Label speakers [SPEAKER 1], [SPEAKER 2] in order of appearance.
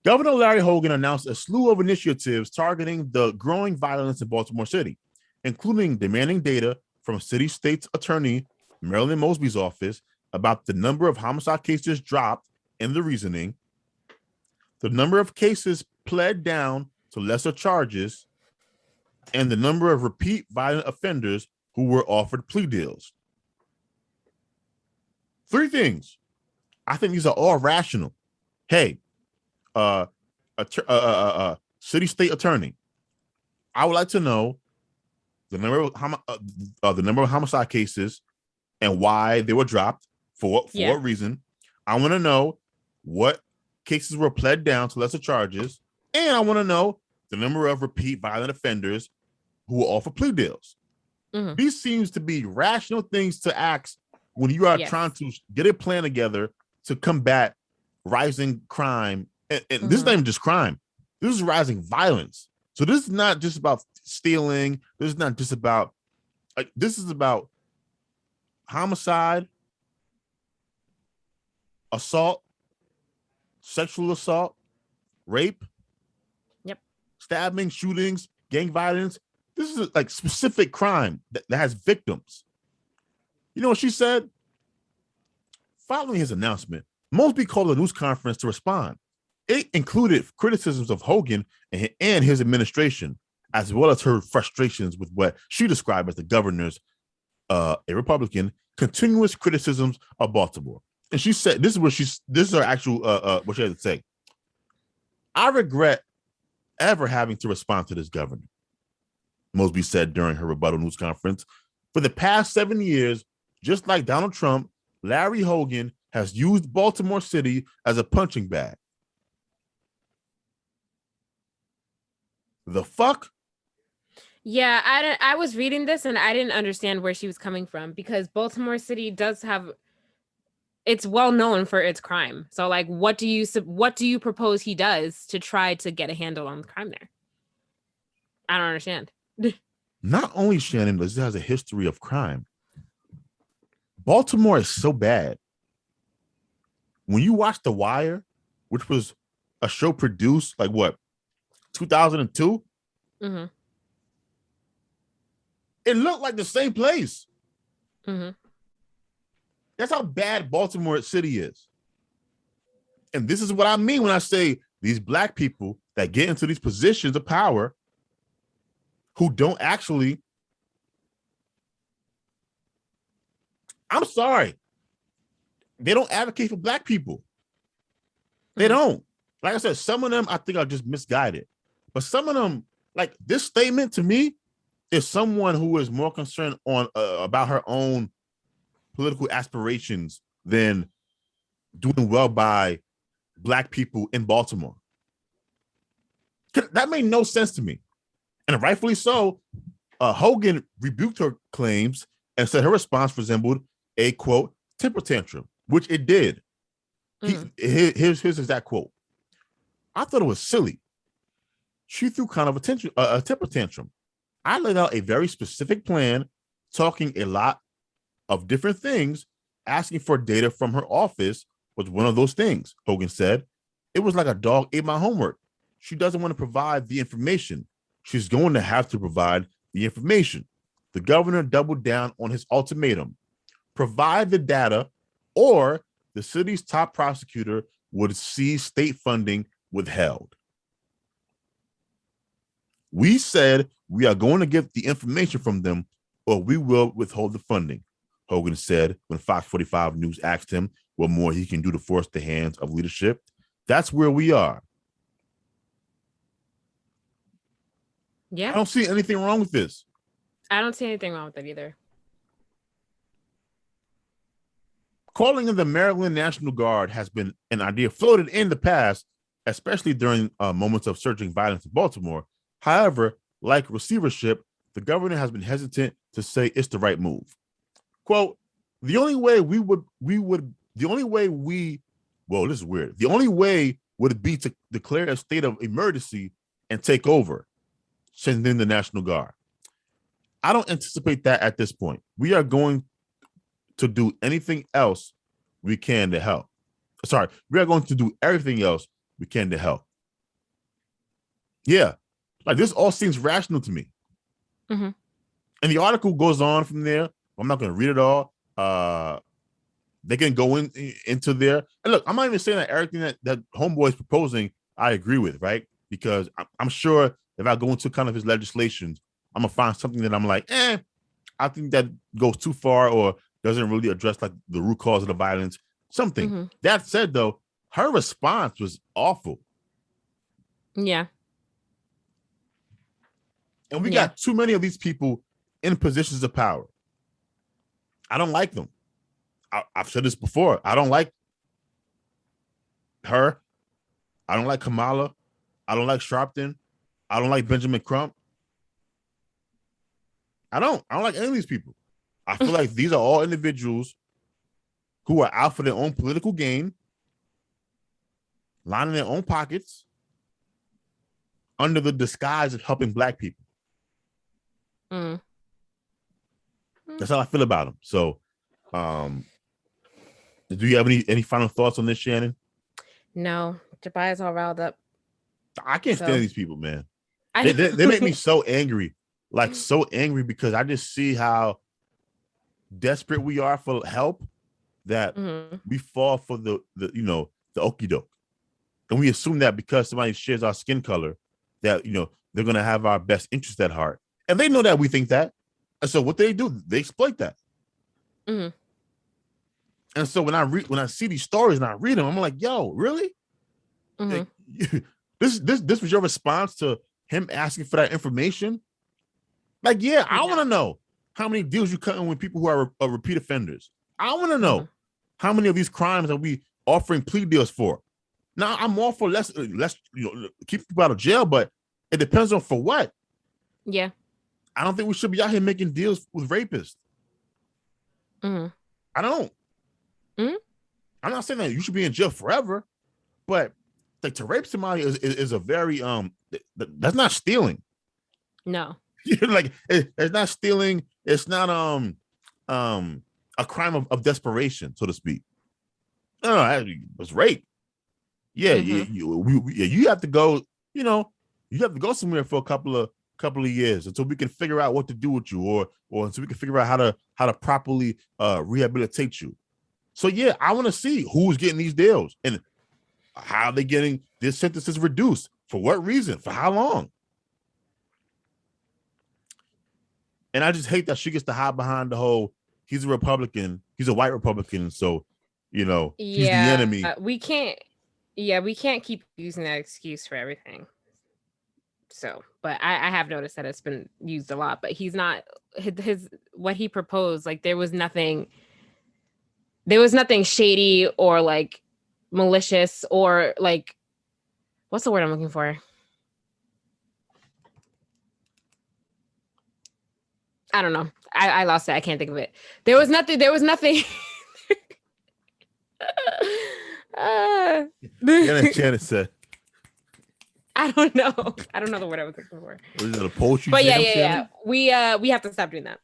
[SPEAKER 1] Governor Larry Hogan announced a slew of initiatives targeting the growing violence in Baltimore City, including demanding data from city state's attorney Marilyn Mosby's office about the number of homicide cases dropped and the reasoning, the number of cases pled down to lesser charges, and the number of repeat violent offenders who were offered plea deals. Three things. I think these are all rational. Hey, city state attorney, I would like to know the number of homicide cases and why they were dropped for what reason. I want to know what cases were pled down to lesser charges, and I want to know the number of repeat violent offenders who were offered plea deals. Mm-hmm. These seems to be rational things to ask when you are trying to get a plan together to combat rising crime. And this is not even just crime. This is rising violence. So this is not just about stealing. This is not just about, this is about homicide, assault, sexual assault, rape, stabbing, shootings, gang violence. This is like specific crime that has victims. You know what she said? Following his announcement, Mosby called a news conference to respond. It included criticisms of Hogan and his administration, as well as her frustrations with what she described as the governor's, a Republican, continuous criticisms of Baltimore. And she said, this is her actual, what she had to say. I regret ever having to respond to this governor, Mosby said during her rebuttal news conference. For the past 7 years, just like Donald Trump, Larry Hogan has used Baltimore City as a punching bag. The fuck?
[SPEAKER 2] Yeah, I was reading this and I didn't understand where she was coming from, because Baltimore City does have, it's well known for its crime. So like, what do you propose he does to try to get a handle on the crime there? I don't understand.
[SPEAKER 1] Not only, Shannon, does it has a history of crime, Baltimore is so bad. When you watch The Wire, which was a show produced like what, 2002? Mm-hmm. It looked like the same place. Mm-hmm. That's how bad Baltimore City is. And this is what I mean when I say these black people that get into these positions of power who don't actually, I'm sorry, they don't advocate for black people. They don't. Like I said, some of them I think are just misguided. But some of them, like this statement to me, is someone who is more concerned on about her own political aspirations than doing well by black people in Baltimore. That made no sense to me. And rightfully so. Hogan rebuked her claims and said her response resembled a, quote, temper tantrum, which it did. Here's his exact quote. I thought it was silly. She threw kind of a temper tantrum. I laid out a very specific plan, talking a lot of different things. Asking for data from her office was one of those things, Hogan said. It was like a dog ate my homework. She doesn't want to provide the information. She's going to have to provide the information. The governor doubled down on his ultimatum. Provide the data, or the city's top prosecutor would see state funding withheld. We said we are going to get the information from them, or we will withhold the funding, Hogan said when Fox 45 News asked him what more he can do to force the hands of leadership. That's where we are.
[SPEAKER 2] Yeah.
[SPEAKER 1] I don't see anything wrong with this.
[SPEAKER 2] I don't see anything wrong with it either.
[SPEAKER 1] Calling in the Maryland National Guard has been an idea floated in the past, especially during moments of surging violence in Baltimore. However, like receivership, the governor has been hesitant to say it's the right move. Quote, the only way would be to declare a state of emergency and take over, send in the National Guard. I don't anticipate that at this point. We are going to do anything else we can to help. We are going to do everything else we can to help. Yeah, like this all seems rational to me.
[SPEAKER 2] Mm-hmm.
[SPEAKER 1] And the article goes on from there. I'm not going to read it all. They can go into there. And look, I'm not even saying that everything that Homeboy is proposing, I agree with, right? Because I'm sure if I go into kind of his legislations, I'm gonna find something that I'm like, I think that goes too far or doesn't really address like the root cause of the violence. Something.
[SPEAKER 2] Mm-hmm.
[SPEAKER 1] That said, though, her response was awful.
[SPEAKER 2] Yeah.
[SPEAKER 1] And we got too many of these people in positions of power. I don't like them. I've said this before. I don't like her. I don't like Kamala. I don't like Sharpton. I don't like Benjamin Crump. I don't like any of these people. I feel like these are all individuals who are out for their own political gain, lining their own pockets under the disguise of helping Black people.
[SPEAKER 2] Mm.
[SPEAKER 1] That's how I feel about them. So, do you have any final thoughts on this, Shannon?
[SPEAKER 2] No, Jabai's all riled up.
[SPEAKER 1] I can't stand these people, man. They make me so angry, like so angry because I just see how desperate we are for help that we fall for the okie doke, and we assume that because somebody shares our skin color, that they're gonna have our best interest at heart, and they know that we think that, and so what they do, they exploit that.
[SPEAKER 2] Mm-hmm.
[SPEAKER 1] And so when I see these stories and I read them, I'm like, yo, really?
[SPEAKER 2] Mm-hmm.
[SPEAKER 1] This was your response to him asking for that information? Like, yeah, I want to know how many deals you cutting with people who are repeat offenders. I want to know how many of these crimes are we offering plea deals for. Now, I'm all for less keep people out of jail, but it depends on for what.
[SPEAKER 2] Yeah.
[SPEAKER 1] I don't think we should be out here making deals with rapists.
[SPEAKER 2] Mm-hmm.
[SPEAKER 1] I don't.
[SPEAKER 2] Mm-hmm. I'm
[SPEAKER 1] not saying that you should be in jail forever, but like to rape somebody is a very that's not stealing.
[SPEAKER 2] No.
[SPEAKER 1] Like it's not stealing. It's not a crime of desperation, so to speak. No, it was rape. Yeah, you have to go. You have to go somewhere for a couple of years until we can figure out what to do with you, or until we can figure out how to properly rehabilitate you. So yeah, I want to see who's getting these deals and how they getting their sentences reduced. For what reason? For how long? And I just hate that she gets to hide behind the whole, he's a Republican, he's a white Republican, so he's the enemy.
[SPEAKER 2] We can't keep using that excuse for everything. So, but I have noticed that it's been used a lot, but he's not his what he proposed, like there was nothing shady or like malicious or like, what's the word I'm looking for? I don't know. I lost it. I can't think of it. There was nothing.
[SPEAKER 1] Janet said.
[SPEAKER 2] I don't know the word I was looking for.
[SPEAKER 1] Was it a poetry?
[SPEAKER 2] But yeah. We have to stop doing that.